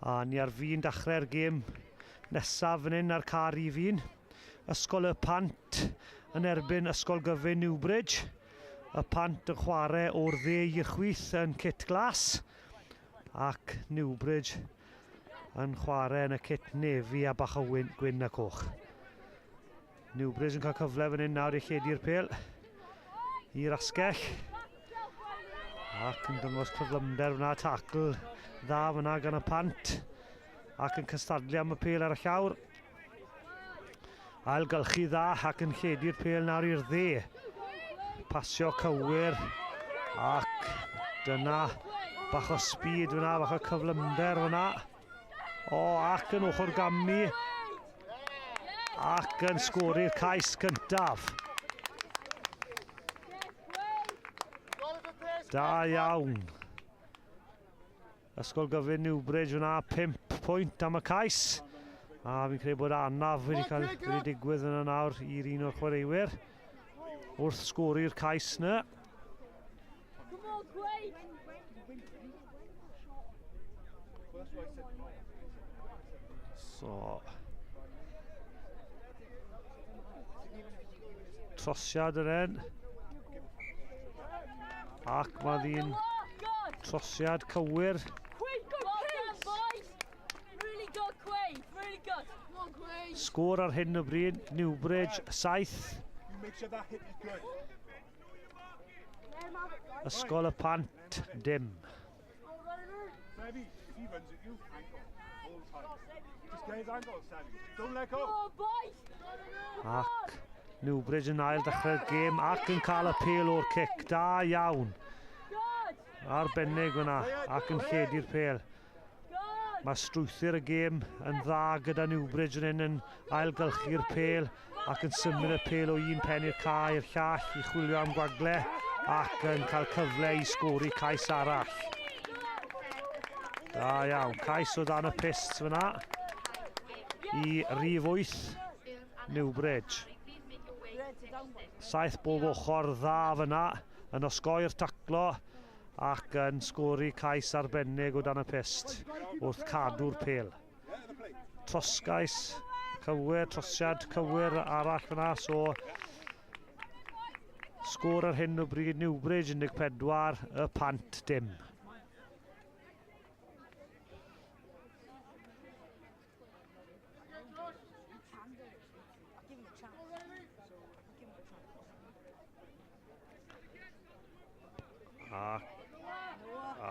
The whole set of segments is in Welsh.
A ni ar fi'n dechrau'r gêm nesaf fan hyn ar car i fi'n. Ysgol y Pant yn erbyn Ysgol Gyfun Newbridge. Y Pant yn chwarae o'r 10 i'r 8 yn kit glas. Ac Newbridge yn chwarae yn y kit nefi a bach o gwyn a coch. Newbridge yn cael cyfle fan hyn nawr i lledu'r pêl i'r asgell. Ac yn dangos cyflymder fyna, tacl dda fyna gan y Pant. Ac yn cystadlu am y pêl ar y llawr. Ailgylchu dda ac yn lledu'r pêl nawr i'r 10. Pasio cywir ac dyna bach o speed fyna, bach o cyflymder fyna. Ac yn ochr gamu ac yn sgori'r cais cyntaf. Da iawn. Ysgol Gyfun Newbridge fyna 5 pwynt am y cais. A fi'n credu bod anaf wedi digwydd yna nawr i'r un o'r chwaraewyr wrth sgori'r cais yna. Trosiad yr hyn. Ac mae ddi'n trosiad cywir. Sgôr ar hyn o bryd, Newbridge 7. Ysgol y Pant dim. Ac Newbridge yn ail dechrau'r gêm ac yn cael y pêl o'r cic. Da iawn. Arbennig fyna ac yn lledu'r pêl. Mae strwythyr y gêm yn dda gyda Newbridge yn ailgylchu'r pêl ac yn symud y pêl o un pen i'r cae i'r llall i chwilio am gwagle ac yn cael cyfle i sgori cais arall. Da iawn. Cais o dan y pist fyna i rhif 8 Newbridge. 7 bob ochr dda fyna yn osgoi'r taclo ac yn sgori cais arbennig o dan y pist wrth cadw'r pêl. Trosgais cywir, trosiad cywir arall fyna, so sgôr ar hyn o bryd Newbridge 14, y Pant dim.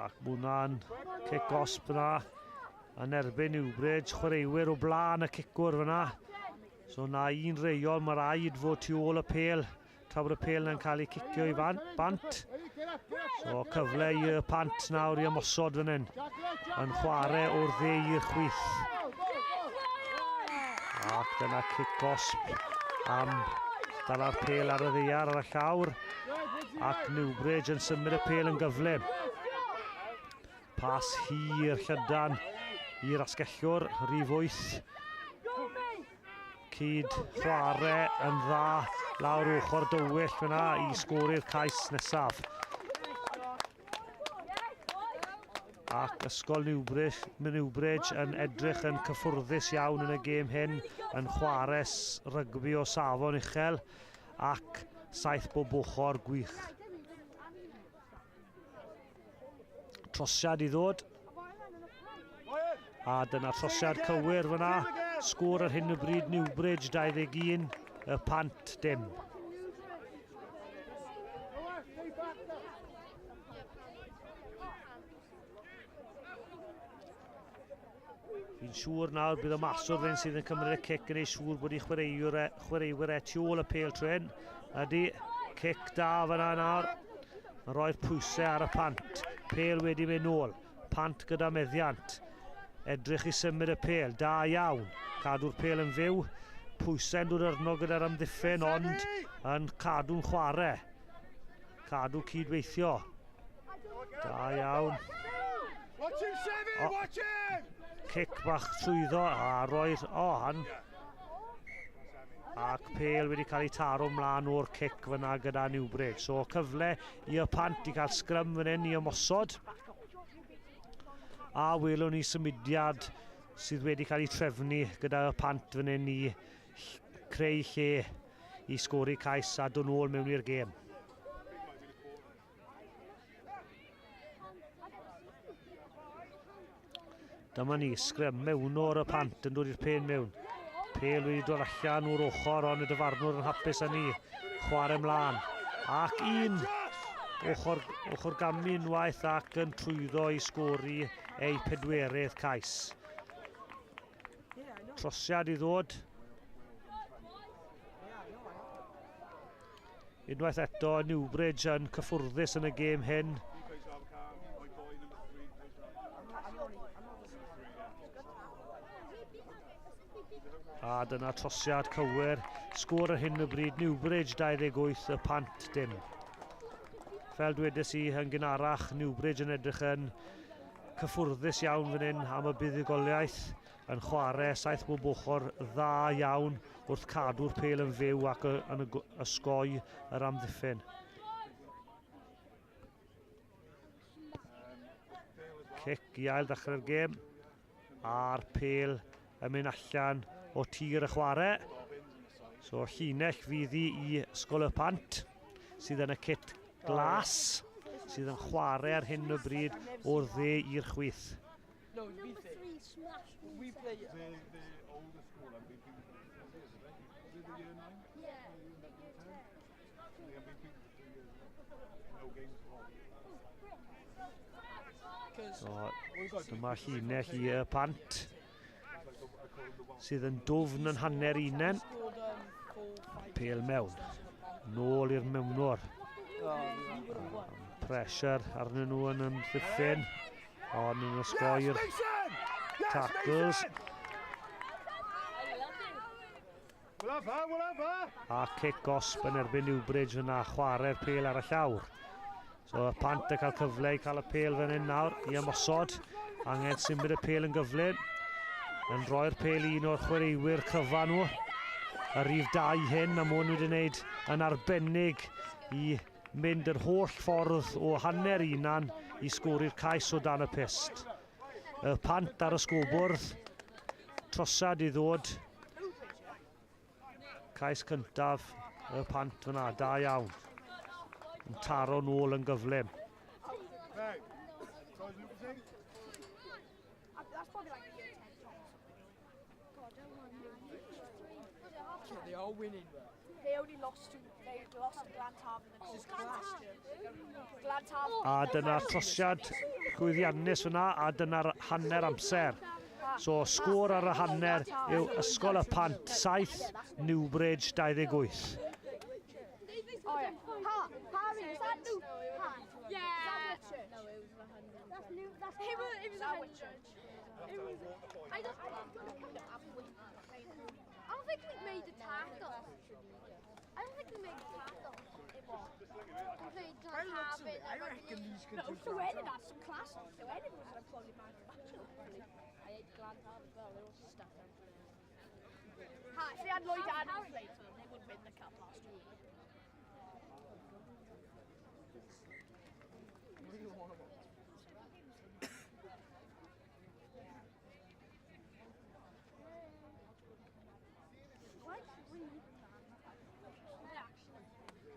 Ac mwna'n cic osp yna yn erbyn Newbridge, chwaraewyr o blaen y cicwr fyna. So na un reol, mae rhaid fod tu ôl y pêl tra bod y pêl yn cael ei cicio i bant. So cyfle i y Pant nawr i ymosod fan hyn yn chwarae o'r 10 i'r 8. Ac dyna cic osp am dala'r pêl ar y ddaear ar y llawr. Ac Newbridge yn symud y pêl yn gyflym. Pas hir llydan i'r asgellwr, rhif 8. Cyd chwarae yn dda lawr ochr dywyll fyna i sgori'r cais nesaf. Ac Ysgol Newbridge yn edrych yn cyffwrddus iawn yn y gêm hyn, yn chwarae rygbi o safon uchel ac 7 bob ochr gwych. Trosiad i ddod. A dyna trosiad cywir fyna. Sgôr ar hyn o bryd Newbridge 21, y Pant dim. Fi'n siŵr nawr bydd y maswr fe'n sydd yn cymryd y cic yn ei siŵr bod i chwaraewyr tu ôl y pêl trwy hyn. Ydy, cic da fyna nawr. Yn rhoi'r pwysau ar y Pant. Pêl wedi mynd nôl. Pant gyda meddiant. Edrych i symud y pêl. Da iawn. Cadw'r pêl yn fyw. Pwysau'n dod arno gyda'r amddiffyn, ond yn cadw'n chwarae. Cadw cydweithio. Da iawn. Cic bach trwyddo a roi'r han. Ac pêl wedi cael ei taro mlaen o'r cic fyna gyda Newbridge. So cyfle i y Pant i cael sgrym fan hyn i ymosod. A welwn ni symudiad sydd wedi cael ei trefnu gyda y Pant fan hyn i creu lle i sgori cais a dod nôl mewn i'r gêm. Dyma ni, sgrym mewn o'r y Pant yn dod i'r pen mewn. Pel wedi dod allan o'r ochr ond y dyfarnwr yn hapus â ni. Chwarae mlaen. Ac un ochr gamu unwaith ac yn trwyddo i sgori ei pedwerydd cais. Trosiad i ddod. Unwaith eto, Newbridge yn cyffwrddus yn y gêm hyn. A dyna trosiad cywir. Sgôr ar hyn o bryd, Newbridge 28, y Pant dim. Fel dwedais i yn gynharach, Newbridge yn edrych yn cyffwrddus iawn fan hyn am y buddugoliaeth, yn chwarae saith bob ochr dda iawn wrth cadw'r pel yn fyw ac yn ysgoi yr amddiffyn. Cic i ail ddechrau'r gêm, a'r pel yn mynd allan o tir y chwarae. So llinell fydd i ysgol y Pant sydd yn y kit glas sydd yn chwarae ar hyn o bryd o'r dde i'r chwith. So, dyma llinell i y Pant sydd yn dwfn yn hanner unen. Pel mewn. Nôl i'r mewnwr. Pressure arnyn nhw yn ymddiffyn. Ond yn ysgoi'r tackles. A kick gosb yn erbyn Newbridge yna, chwarae'r pel ar y llawr. So y Pant yn cael cyfle i cael y pel fan hyn nawr i ymosod. Angen symud y pel yn gyflym. Yn rhoi'r pel un o'r chwaraewyr cryfa nhw. Y rhif 2 hyn, a mwyn wedi wneud yn arbennig i mynd yr holl ffordd o hanner unan i sgori'r cais o dan y pist. Y Pant ar y sgobwrdd, trosad i ddod. Cais cyntaf, y Pant fyna, da iawn. Yn taro nôl yn gyflym. They are winning. They only lost to Glantarf. A dyna'r trosiad llwyddiannus fyna, a dyna'r hanner amser. So sgôr ar y hanner yw ysgol y Pant 7, Newbridge 28. Oh yeah. Harry, is that new? Yeah. No, it was 100. That's new. It was 100. I don't think we made the tackle. I don't think we made the tackle. It was. I reckon these could do. So Eddie got some class. So Eddie was a probably manufacturer. I ate Glantarf as well. They also stuck them. If they had Lloyd Adams played for them, they would win the cup last year.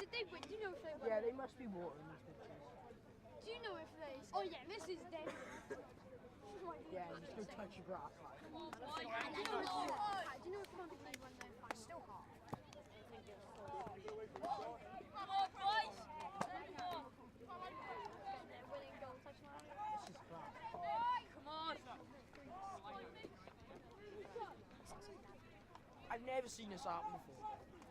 Did they win? Do you know if they won? Yeah, they must be watering these pictures. Do you know if they... Oh yeah, this is dead. Yeah, just go touch your grass. Do you know if they won when they're still hot? Come on, boys! They're winning goal touch now. This is class. Come on! I've never seen this happen before.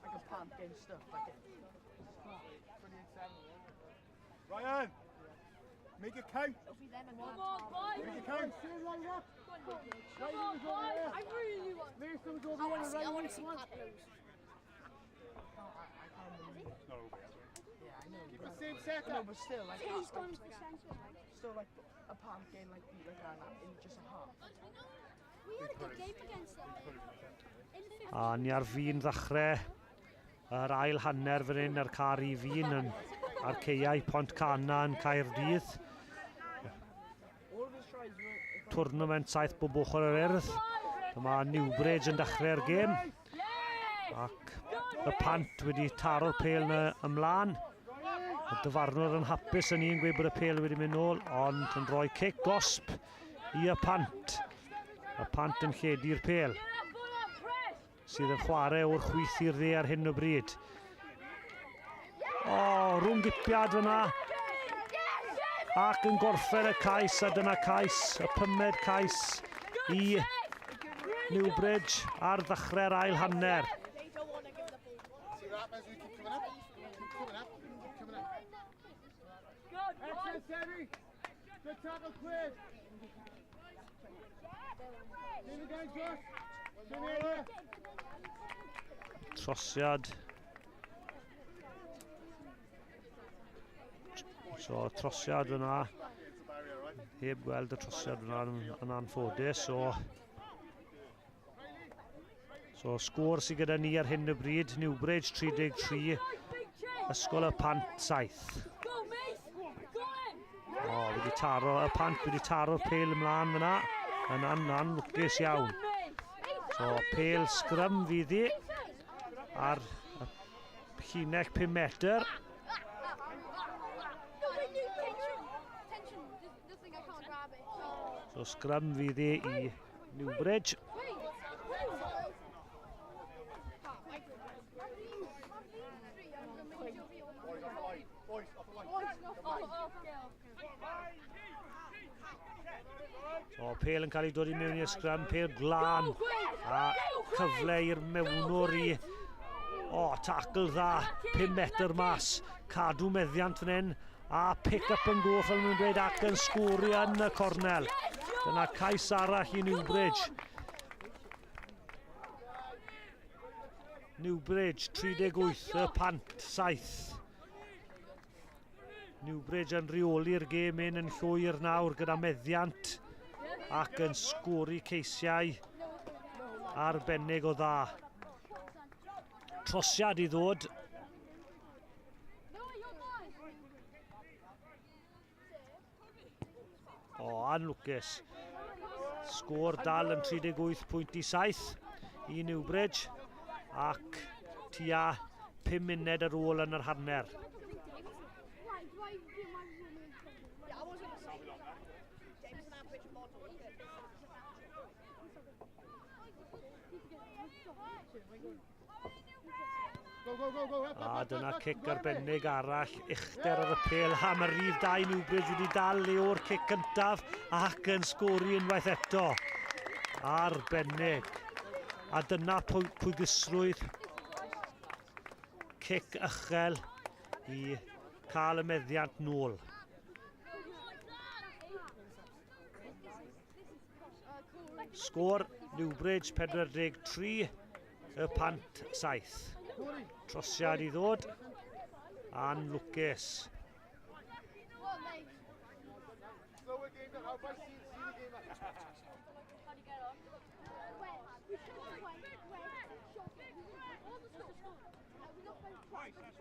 Like a Pant game stuff like it. Ryan, make it count. Come on, boys! Make it count. I really want. I want to see Pat lose. No. Yeah, I know. Keep the same setup. No, but still, like, He's gone to the centre. still like a Pant game like that in just a half. We had a good game against them. A ni ar fin ddechrau yr ail hanner fan hyn, yr car i fin yn ar ceiau Pont Cana yn Caerdydd. All of his tries were twrnament saith bob ochr yr Urdd. Dyma Newbridge yn dechrau'r gêm. Ac y Pant wedi taro'r pêl yna ymlaen. Y dyfarnwr yn hapus yn un gweud bod y pêl wedi mynd nôl, ond yn rhoi cic gosb i y Pant. Y Pant yn lledu'r pêl, sydd yn chwarae o'r chwith i'r dde ar hyn o bryd. Rhwng gipiad fyna. Ac yn gorffen y cais, a dyna cais, y 5 cais i Newbridge ar ddechrau'r ail hanner. Trosiad. So trosiad yna. Heb gweld y trosiad yna yn anffodus. So sgôr sydd gyda ni ar hyn o bryd. Newbridge 33, ysgol y Pant 7. Wedi taro, y Pant wedi taro'r pêl ymlaen fyna. Yn anlwcus iawn. So pêl sgrym fydd hi ar y llinell 5 metr. So sgrym fydd hi i Newbridge. So pêl yn cael ei dod i mewn i'r sgrym, pêl glân. A cyfle i'r mewnwr i... tacl dda, 5 metr mas. Cadw meddiant fan hyn. A pick-up yn go, fel nhw'n dweud, ac yn sgwri yn y cornel. Dyna cais arall i Newbridge. Newbridge 38, y Pant 7. Newbridge yn reoli'r gêm yn llwyr nawr gyda meddiant ac yn sgwri ceisiau arbennig o dda. Trosiad i ddod. Anlwcus. Sgôr dal yn 38.7 i Newbridge ac tua 5 munud ar ôl yn yr hanner. A dyna cic arbennig arall, uchder ar y pêl, am y rhif 2 Newbridge wedi dal le o'r cic cyntaf ac yn sgori unwaith eto. Arbennig. A dyna pwysrwydd cic uchel i cael y meddiant nôl. Sgôr Newbridge 43, y Pant 7. Trosiad i ddod. Anlwcus.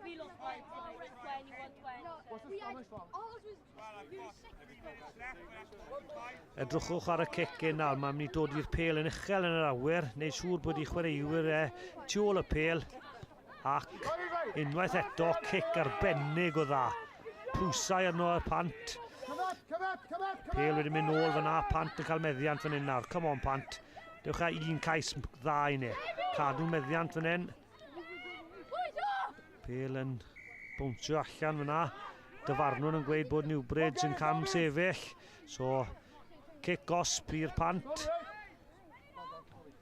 We lost by 21-20. Edrychwch ar y cicyn nawr, mae'n mynd i dod i'r pêl yn uchel yn yr awyr, neu siŵr bod i chwaraewyr tu ôl y pêl, ac unwaith eto cic arbennig o dda. Pwysau arno y Pant. Pêl wedi mynd nôl fyna, Pant yn cael meddiant fan hyn nawr. Come on Pant, dewch â un cais dda i ni. Cadw meddiant fan hyn. Pêl yn bwnsio allan fyna. Dyfarnwr yn gweud bod Newbridge yn cam sefyll. So, cic gosb i'r Pant.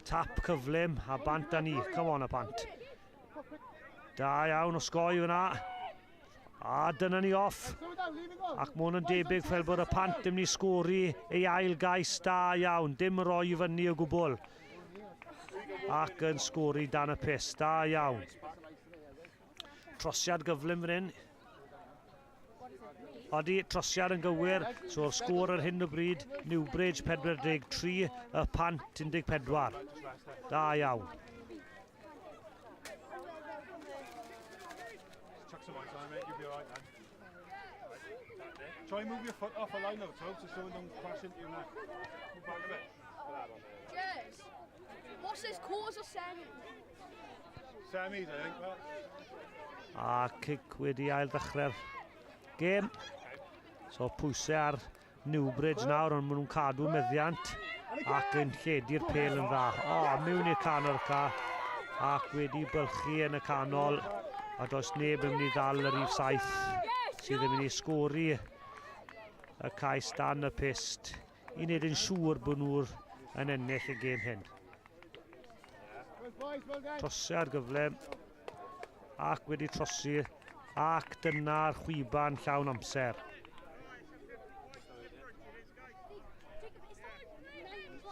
Tap cyflym a bant â ni. Come on y Pant. Da iawn o sgoi fyna. A dyna ni off. Ac mae hwn yn debyg fel bod y Pant yn mynd i sgori ei ail gais da iawn. Dim roi fyny o gwbl. Ac yn sgori dan y pus. Da iawn. Trosiad gyflym fan hyn. Odi, trosiad yn gywir, so'r sgôr ar hyn o bryd, Newbridge 43, y Pant 14. Da iawn. Try and move your foot off a line out, so someone don't crash into your neck. Move back a bit. Yes. What's this, quarters or semi? Semis, I think. Well, A cic wedi ail ddechrau'r gêm. So pwysau ar Newbridge nawr, ond maen nhw'n cadw meddiant ac yn lledu'r pêl yn dda. O, mewn i'r canol ca ac wedi bylchu yn y canol a does neb yn mynd i ddal yr rhif 7 sydd yn mynd i sgori y cais dan y pist i wneud yn siŵr bod nhw'n ennill y gêm hyn. Trosiad gyfle ac wedi trosi ac dyna'r chwiban llawn amser.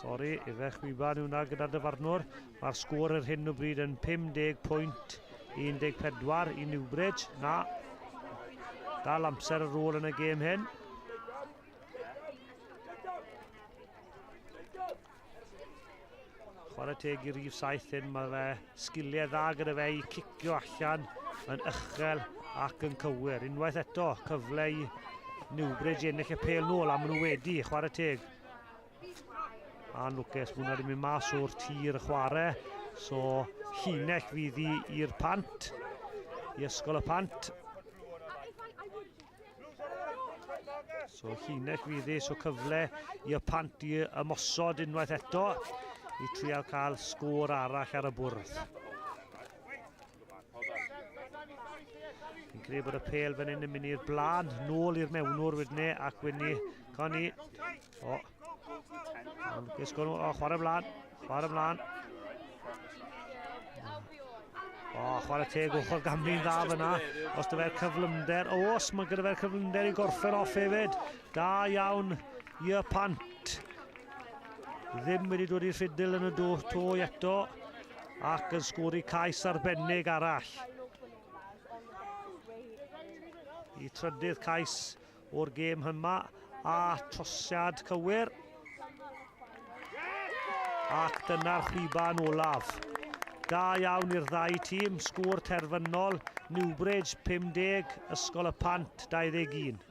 Sori, efe chwiban hwnna gyda'r dyfarnwr. Mae'r sgôr ar hyn o bryd yn 50 pwynt 14 i Newbridge. Na, dal amser ar ôl yn y gêm hyn. Chwarae teg i rhif 7 hyn, mae fe sgiliau dda gyda fe i cicio allan yn uchel ac yn cywir. Unwaith eto, cyfle i Newbridge ennill y pêl nôl a maen nhw wedi chwarae teg. A'n Lucas, mae hwnna wedi mynd mas o'r tir y chwarae. So, llinell fydd i'r Pant, i ysgol y Pant. So, llinell fydd so cyfle i'r Pant i ymosod unwaith eto i trial cael sgôr arall ar y bwrdd. Fi'n credu bod y pêl fan hyn yn mynd i'r blaen, nôl i'r mewnwr wedyn ni ac wedyn ni, con ni. O, chwarae ymlaen. O, chwarae teg ochr gamfi'n dda fyna. Os dy fe'r cyflymder, os mae gyda fe'r cyflymder i gorffen off hefyd. Da iawn i'r Pant. Ddim wedi dod i'r ffidil yn y to eto ac yn sgori cais arbennig arall. I trydydd cais o'r gêm hyma a trosiad cywir. Ac dyna'r chwiban olaf. Da iawn i'r ddau tîm, sgôr terfynol, Newbridge 50, Ysgol y Pant 21.